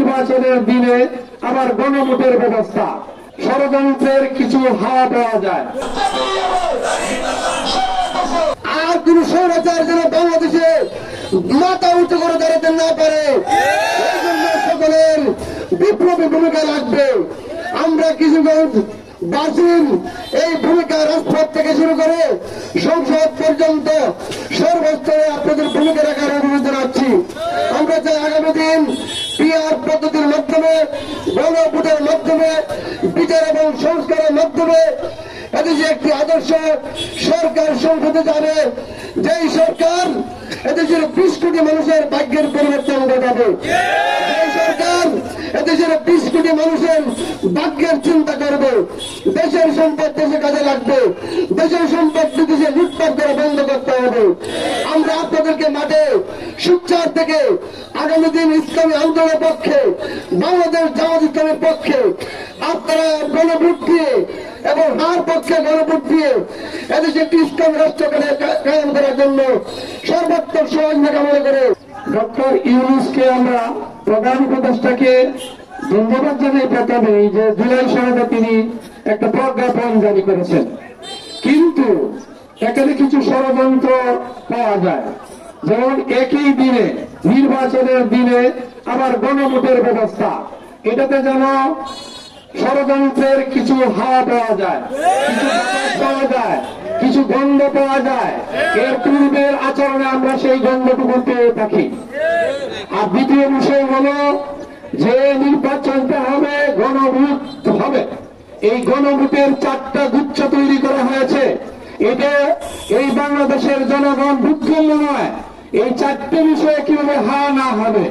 নির্বাচনের দিনে আবার গণভোটের ব্যবস্থা, ষড়যন্ত্রের কিছু হাওয়া পাওয়া যায়। আর কোন স্বৈরাচার যেন বাংলাদেশে মাথা উঁচু করে দাঁড়াতে না পারে, এই জন্য সকলের বিপ্লবী ভূমিকা লাগবে। আমরা কিছুক্ষণ বাসিন এই ভূমিকা রাজপথ থেকে শুরু করে সংসদ পর্যন্ত সর্বস্তরে আপনাদের ভূমিকা রাখার অনুরোধ জানাচ্ছি। আমরা চাই আগামী দিন পিআর পদ্ধতির মাধ্যমে, গণভোটের মাধ্যমে, বিচার এবং সংস্কারের মাধ্যমে এদেশে একটি আদর্শ সরকার সংসদে যাবে, যেই সরকার এদেশের 20 কোটি মানুষের ভাগ্যের পরিবর্তন ঘটাবে, যেই সরকার এদেশের 20 কোটি মানুষের ভাগ্যের চিন্তা করবে। দেশের সম্পদ দেশে কাজে লাগবে, দেশের সম্পদ দেশে লুটপাট করা বন্ধ করতে হবে। আমরা আপনাদেরকে মাঠে সুচ্চার থেকে আগামী দিন ইসলামী আন্দোলনের পক্ষে, বাংলাদেশ জামাত ইসলামের পক্ষে আপনারা গণভোট দিয়ে এবং হার পক্ষে গণভোট দিয়ে এদেশে একটি ইসলাম রাষ্ট্র কায়েম করার জন্য সর্বাত্মক সহযোগিতা কামনা করে ডক্টর ইউনূসকে আমরা প্রধান উপদেষ্টাকে ধন্যবাদ জানাই প্রথমে যে জুলাই সনদে তিনি একটা প্রজ্ঞাপন জারি করেছেন, কিন্তু এখানে কিছু ষড়যন্ত্র পাওয়া যায়। যেমন একই দিনে নির্বাচনের দিনে আবার গণভোটের ব্যবস্থা, এটাতে যেন ষড়যন্ত্রের কিছু হাওয়া পাওয়া যায়, কিছু বাতাস পাওয়া যায়, কিছু গন্ধ পাওয়া যায়। এর পূর্বের আচরণে আমরা সেই গন্ধটুকু পেয়ে থাকি। আর দ্বিতীয় বিষয় হলো যে নির্বাচনটা হবে, গণভোট হবে। এই গণভোটের 4টা গুচ্ছ তৈরি করা হয়েছে। এটা এই বাংলাদেশের জনগণ বুদ্ধিমান নয়। এই 4টে বিষয়ে কিভাবে হা না হবে,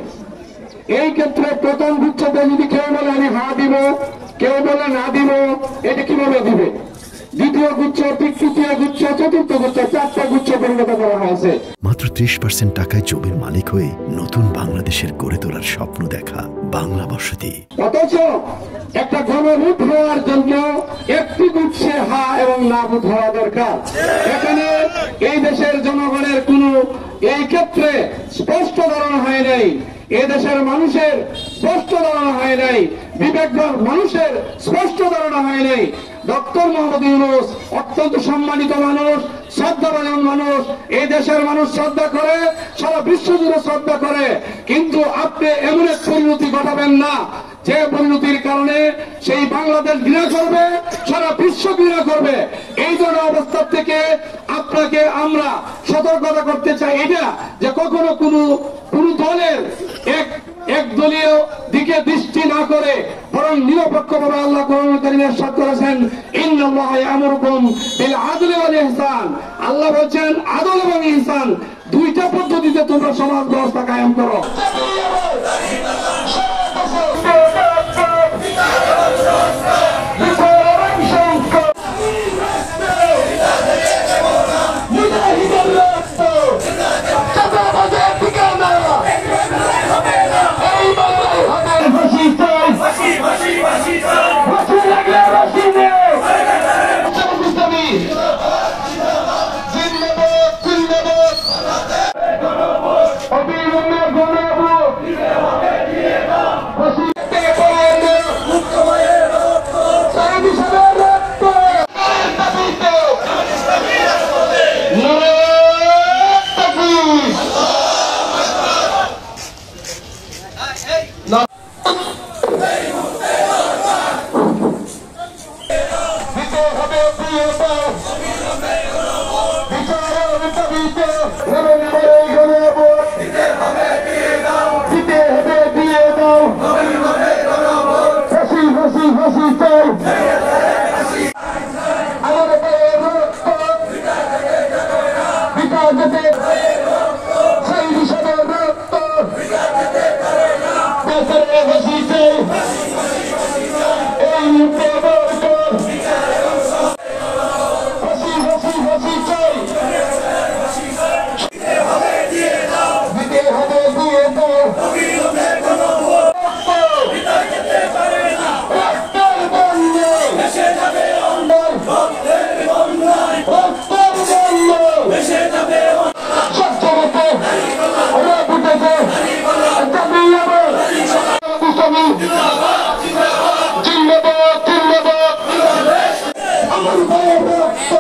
এই ক্ষেত্রে প্রথম গুচ্ছতে যদি কেউ বলে আমি হা দিব, কেউ বলে না দিব, এটা কিভাবে দিবে? দ্বিতীয় গুচ্ছ, তৃতীয় গুচ্ছ, চতুর্থ গুচ্ছ, 4টা গুচ্ছ পরিণত করা হয়েছে। মাত্র 30% টাকায় জমির মালিক হয়ে নতুন বাংলাদেশের গড়ে তোলার স্বপ্ন দেখা বাংলা বসতি। অথচ একটা গণভোট হওয়ার জন্য একটি গুচ্ছে হা এবং না ভোট হওয়া দরকার। এখানে এই দেশের জনগণের কোন এই ক্ষেত্রে স্পষ্ট ধারণা হয় নাই, এদেশের মানুষের স্পষ্ট ধারণা হয় নাই, বিবেকবান মানুষের স্পষ্ট ধারণা হয় নাই। ডক্টর মোহাম্মদ ইউনূস অত্যন্ত সম্মানিত মানুষ, শ্রদ্ধাভাজন মানুষ, এই দেশের মানুষ শ্রদ্ধা করে, সারা বিশ্ব জুড়ে শ্রদ্ধা করে। কিন্তু আপনি এমন এক পরিণতি ঘটাবেন না যে পরিণতির কারণে সেই বাংলাদেশ ঘৃণা করবে, সারা বিশ্ব ঘৃণা করবে। এই ধরনের অবস্থা থেকে আপনাকে আমরা সতর্কতা করতে চাই, এটা যে কখনো কোন দলের এক দলীয় দিকে দৃষ্টি না করে বরং নিরপেক্ষভাবে আল্লাহ কোরআনুল কারীমে ইরশাদ করেছেন, ইন্নাল্লাহা ইয়ামুরুকুম বিল আদলি ওয়াল ইহসান। আল্লাহ বলেন আদল এবং ইহসান, 2টা পদ্ধতিতে তোমরা সমাজ ব্যবস্থা কায়েম করো। রক্ত